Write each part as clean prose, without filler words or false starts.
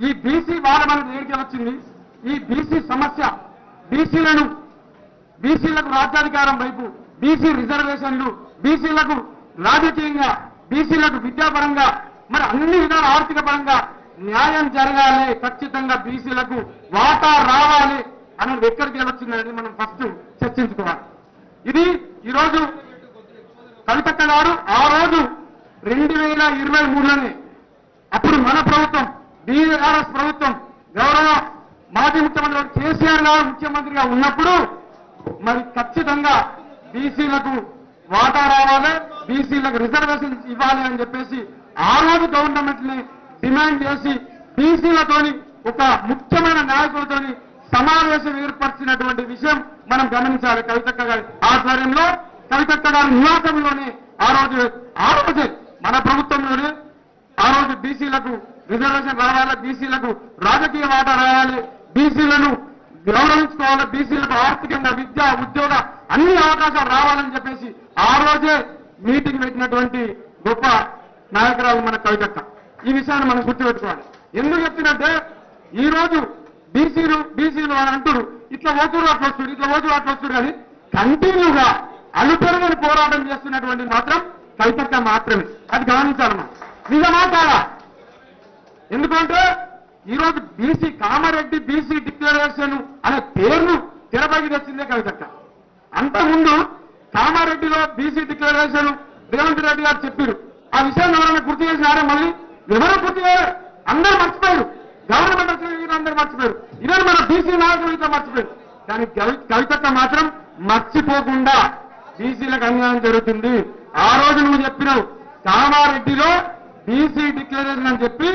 ఈ బీసీ వాదం అనేది ఏడికి వచ్చింది? ఈ బీసీ సమస్య బీసీలకు రాజ్యాధికారం వైపు, బీసీ రిజర్వేషన్లు, బీసీలకు రాజకీయంగా, బీసీలకు విద్యాపరంగా, మరి అన్ని విధాల ఆర్థిక పరంగా న్యాయం జరగాలి, ఖచ్చితంగా బీసీలకు వాటా రావాలి అనేది ఎక్కడికి వచ్చిందని మనం ఫస్ట్ చర్చించుకోవాలి. ఇది ఈరోజు కవితక్క గారు ఆ రోజు 2023లోనే అప్పుడు మన ప్రభుత్వం బీఆర్ఎస్ ప్రభుత్వం గౌరవ మాజీ ముఖ్యమంత్రి కేసీఆర్ గారు ముఖ్యమంత్రిగా ఉన్నప్పుడు మరి ఖచ్చితంగా బీసీలకు వాటా రావాలి, బీసీలకు రిజర్వేషన్ ఇవ్వాలి అని చెప్పేసి ఆ రోజు గవర్నమెంట్ ని డిమాండ్ చేసి బీసీలతోని ఒక ముఖ్యమైన నాయకులతోని సమావేశం ఏర్పరిచినటువంటి విషయం మనం గమనించాలి. కవితక్క గారి ఆధ్వర్యంలో, కవితక్క గారి నివాసంలోనే ఆ రోజే మన ప్రభుత్వంలోనే ఆ రోజు బీసీలకు రిజర్వేషన్ రావాలి, బీసీలకు రాజకీయ వాటా రావాలి, బీసీలను గౌరవించుకోవాలి, బీసీలకు ఆర్థికంగా, విద్య, ఉద్యోగ అన్ని అవకాశాలు రావాలని చెప్పేసి ఆ రోజే మీటింగ్ పెట్టినటువంటి గొప్ప నాయకురాలు మన కవితక్క. ఈ విషయాన్ని మనం గుర్తుపెట్టుకోవాలి. ఎందుకు చెప్తున్నట్టే ఈ రోజు బీసీలు అని అంటారు, ఇట్లా ఓతురు అట్లా వస్తారు కానీ కంటిన్యూగా అలుపెరగని పోరాటం చేస్తున్నటువంటి మాత్రం కవితక్క మాత్రమే. అది గమనించాలమ్మా. నిజమా కాదా? ఎందుకంటే ఈరోజు బీసీ కామారెడ్డి బీసీ డిక్లరేషన్ అనే పేరును తెరపైకి తెచ్చిందే కవితక్క. అంతకుముందు కామారెడ్డిలో బీసీ డిక్లరేషన్ రేవంత్ రెడ్డి గారు చెప్పారు. ఆ విషయాన్ని ఎవరైనా గుర్తు చేసినారే? మళ్ళీ ఎవరు గుర్తు చేయరు, అందరూ మర్చిపోయారు. గవర్నమెంట్ వచ్చిన అందరూ మర్చిపోయారు. ఇదే మన బీసీ నాయకులు ఇట్లా మర్చిపోయారు. కానీ కవితక్క మాత్రం మర్చిపోకుండా బీసీలకు అన్యాయం జరుగుతుంది. ఆ రోజు నువ్వు చెప్పినావు కామారెడ్డిలో బీసీ డిక్లరేషన్ అని చెప్పి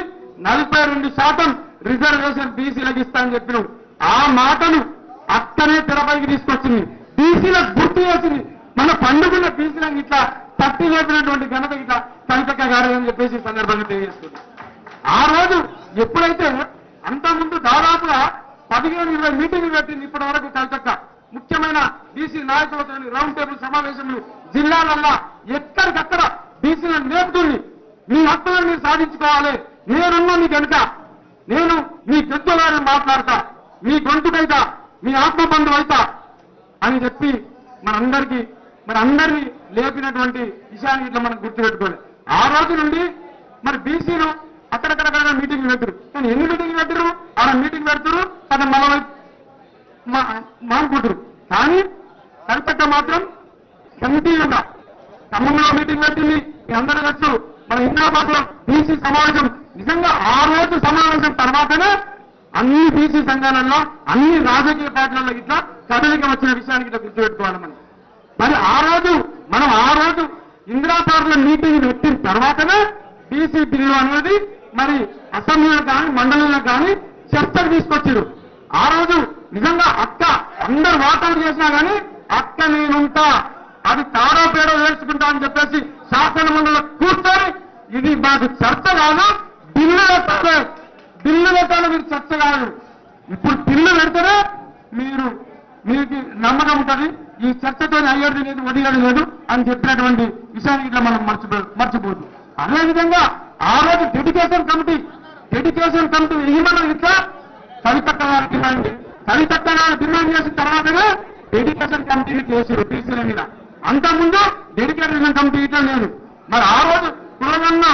42% రిజర్వేషన్ బీసీలకు ఇస్తా అని చెప్పినావు. ఆ మాటను అక్కనే తెరపైకి తీసుకొచ్చింది, బీసీలకు గుర్తు చేసింది. మన పండుగల బీసీలకు ఇట్లా తట్టి లేపినటువంటి ఘనత ఇట్లా కవితక్క గారు అని చెప్పేసి సందర్భంగా తెలియజేస్తుంది. ఆ రోజు ఎప్పుడైతే అంతకుముందు దాదాపుగా 15-20 మీటింగ్లు పెట్టింది ఇప్పటి వరకు కవితక్క. ముఖ్యమైన బీసీ నాయకులతో రౌండ్ టేబుల్ సమావేశంలో జిల్లాలల్లా ఎక్కడికక్కడ బీసీలను నేర్పుతుంది. మీ హక్కులను మీరు సాధించుకోవాలి, నేనున్నా మీ కనుక, నేను మీ గొంతుగారిని మాట్లాడతా, మీ గొంతుకైతా, మీ ఆత్మబంధువు అయితా అని చెప్పి అందరినీ లేపినటువంటి విషయాన్ని ఇట్లా మనం గుర్తుపెట్టుకోవాలి. ఆ రోజు నుండి మరి బీసీలు అక్కడక్కడ మీటింగ్లు పెట్టరు. కానీ ఎన్ని మీటింగ్లు పెట్టరు? ఆడ మీటింగ్ పెడతారు, అది మళ్ళీ మానుకుంటారు. కానీ కవితక్క మాత్రం కంటిన్యూగా ఖమ్మంలో మీటింగ్ పెట్టింది. మీ అందరూ తెలుసు, మన ఇంద్రాబాద్ లో బీసీ సమావేశం. నిజంగా ఆ రోజు సమావేశం తర్వాతనే అన్ని బీసీ సంఘాలలో, అన్ని రాజకీయ పార్టీలలో ఇట్లా కదలిక వచ్చిన విషయానికి ఇట్లా గుర్తుపెట్టుకోవాలి మనం. మరి ఆ రోజు ఇందిరాబాద్ లో మీటింగ్ పెట్టిన తర్వాతనే బీసీ బిల్లు అనేది మరి అసెంబ్లీలో కానీ మండలిలో కానీ చర్చకు తీసుకొచ్చారు. ఆ రోజు నిజంగా అక్క అందరు వాటాలు చేసినా కానీ అక్క నేనుంటా, అది తాడో పేడో వేసుకుంటా అని చెప్పేసి శాసన మండలిలో కూర్చొని ఇది మాకు చర్చ కాదు, బిల్లు పెట్టాలి, మీరు చర్చ కాదు. ఇప్పుడు బిల్లు పెడితేనే మీకు నమ్మకం ఉంటుంది, ఈ చర్చతో అయ్యేది లేదు, వదిలేది లేదు అని చెప్పినటువంటి విషయాన్ని ఇట్లా మనం మర్చిపోదు. అదేవిధంగా ఆ రోజు డెడికేషన్ కమిటీ ఏమన్నా ఇట్లా కవితక్క గారు డిమాండ్ చేసిన తర్వాతనే డెడికేషన్ కమిటీని చేశారు బీసీల మీద. అంతకుముందు డెడికేషన్ కమిటీ ఇట్లా లేదు. మరి ఆ రోజు కులగన్న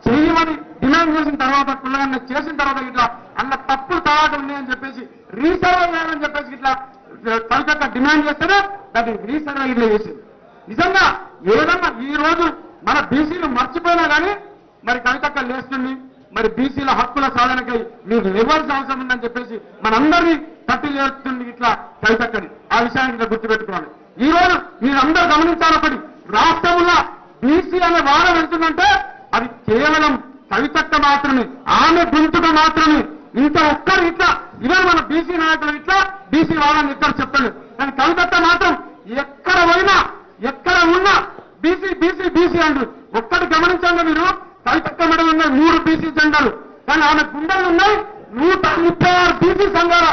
చేయమని డిమాండ్ చేసిన తర్వాత, కులగన్న చేసిన తర్వాత ఇట్లా అన్న తప్పులు తర్వాత ఉన్నాయని చెప్పేసి రీసర్వే చేయాలని చెప్పేసి ఇట్లా కవితక్క డిమాండ్ చేస్తేనే దాన్ని రీసర్వే ఇట్లా చేసింది. నిజంగా ఏదన్నా ఈ రోజు మన బీసీలు మర్చిపోయినా కానీ మరి కవితక్క లేస్తుంది, మరి బీసీల హక్కుల సాధనకై మీరు ఇవ్వాల్సిన అవసరం ఉందని చెప్పేసి మనందరినీ తట్టి చేస్తుంది ఇట్లా కవితక్కని. ఆ విషయాన్ని ఇట్లా గుర్తుపెట్టుకోవాలి. ఈ రోజు మీరందరూ గమనించాలప్పటి రాష్ట్రంలో బీసీ అనే వాదన వెళ్తుందంటే అది కేవలం కవితక్క మాత్రమే, ఆమె గొంతుగా మాత్రమే. ఇంకా ఒక్కరు ఇట్లా ఇదే మన బీసీ నాయకులు ఇట్లా బీసీ వాదన ఎక్కడ చెప్పలేదు. కానీ కవితక్క మాత్రం ఎక్కడ పోయినా ఎక్కడ ఉన్నా బీసీ అంటారు. ఒక్కటి గమనించండి మీరు, కవితక్క మెడలు ఉన్నాయి 3 బీసీ జెండాలు, కానీ ఆమె గుండెలు ఉన్నాయి 136 బీసీ సంఘాల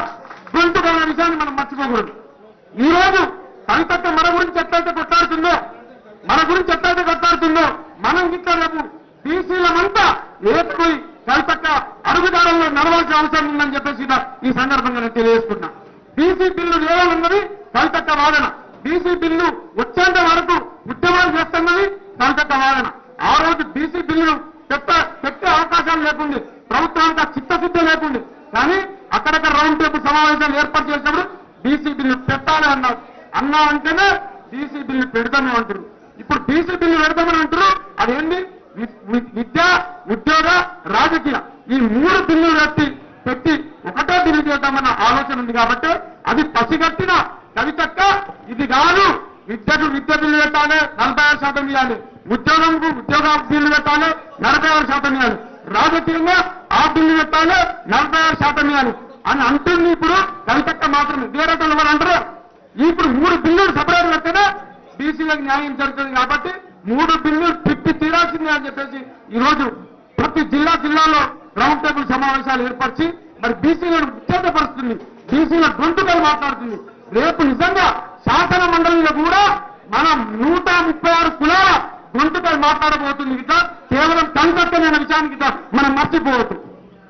గొంతుగా ఉన్న విషయాన్ని మనం మర్చిపోకూడదు. ఈ రోజు కవితక్క మన గురించి ఎట్లయితే కొట్లాడుతుందో మనం ఇట్లా రేపు బీసీలమంతా ఏకమై కవితక్క అడుగుదారుల్లో నడవాల్సిన అవసరం ఉందని చెప్పేసి ఈ సందర్భంగా నేను తెలియజేస్తున్నా. బీసీ బిల్లు లేవాలన్నది కవితక్క వాదన. బీసీ బిల్లు వచ్చేంత వరకు ఉద్యమాలు చేస్తున్నది కవితక్క వాదన. ఆ రోజు బీసీ బిల్లు పెట్టే అవకాశాలు లేకుంది, ప్రభుత్వానికి చిత్తశుద్ధి లేకుంది. కానీ అక్కడక్కడ రౌండ్ టేబుల్ సమావేశాలు ఏర్పాటు చేసినప్పుడు బీసీ బిల్లు పెట్టాలి అన్నా అంటేనే బీసీ బిల్లు పెడతామే అంటారు. ఇప్పుడు బీసీ బిల్లు పెడతామని అంటారు. అదేంటి? విద్య, ఉద్యోగ, రాజకీయ ఈ 3 బిల్లులు పెట్టి ఒకటే బిల్లు చేద్దామన్న ఆలోచన ఉంది. కాబట్టి అది పసిగట్టిన కవితక్క ఇది కాదు. విద్యకు విద్య బిల్లు పెట్టాలి, 46% ఇవ్వాలి. ఉద్యోగంకు ఉద్యోగ బిల్లు పెట్టాలి, 46% ఇవ్వాలి. రాజకీయంగా ఆ బిల్లు పెట్టాలి, 46% ఇవ్వాలి అని అంటుంది. ఇప్పుడు కవితక్క మాత్రమే. వేరే వాళ్ళు అంటారు ఇప్పుడు 3 బిల్లులు సపరేట్ పెడితేనే బీసీలకు న్యాయం జరుగుతుంది. కాబట్టి 3 బిల్లులు తిప్పి తీరాల్సిందే అని చెప్పేసి ఈ రోజు ప్రతి జిల్లాలో రౌండ్ టేబుల్ సమావేశాలు ఏర్పరిచి మరి బీసీలను ఉత్తేజపరుస్తుంది, బీసీల గొంతుకలు మాట్లాడుతుంది. రేపు నిజంగా శాసన మండలిలో కూడా మనం 136 కులాల గొంతుకలు మాట్లాడబోతుంది. ఇట్లా కేవలం కవితక్కనే విషయానికి ఇట్లా మనం మర్చిపోవద్దు.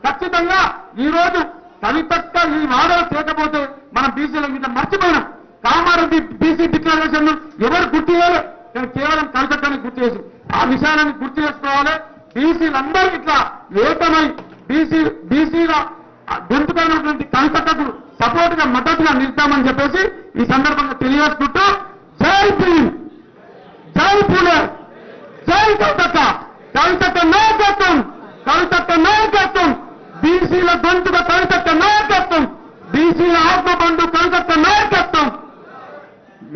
ఖచ్చితంగా ఈ రోజు కవితక్క ఈ వాదన చేయకపోతే మనం బీసీలకు ఇట్లా మర్చిపోయినాం. కామారెడ్డి బీసీ డిక్లరేషన్ ఎవరు గుర్తు చేయాలి? కేవలం కవితక్కని గుర్తు చేసి ఆ విషయాలను గుర్తు చేసుకోవాలి. బీసీలందరూ ఇట్లా ఏకమై బీసీల గొంతుకైనటువంటి కవితక్కకు సపోర్ట్ గా మద్దతుగా నిలుస్తామని చెప్పేసి ఈ సందర్భంగా తెలియజేసుకుంటూ జై భీమ్, జై పూలే, జై కవితక్క, కవితక్క నాయకత్వం, కవితక్క నాయకత్వం, బీసీల గొంతుగా కవితక్క నాయకత్వం, బీసీల ఆత్మబంధు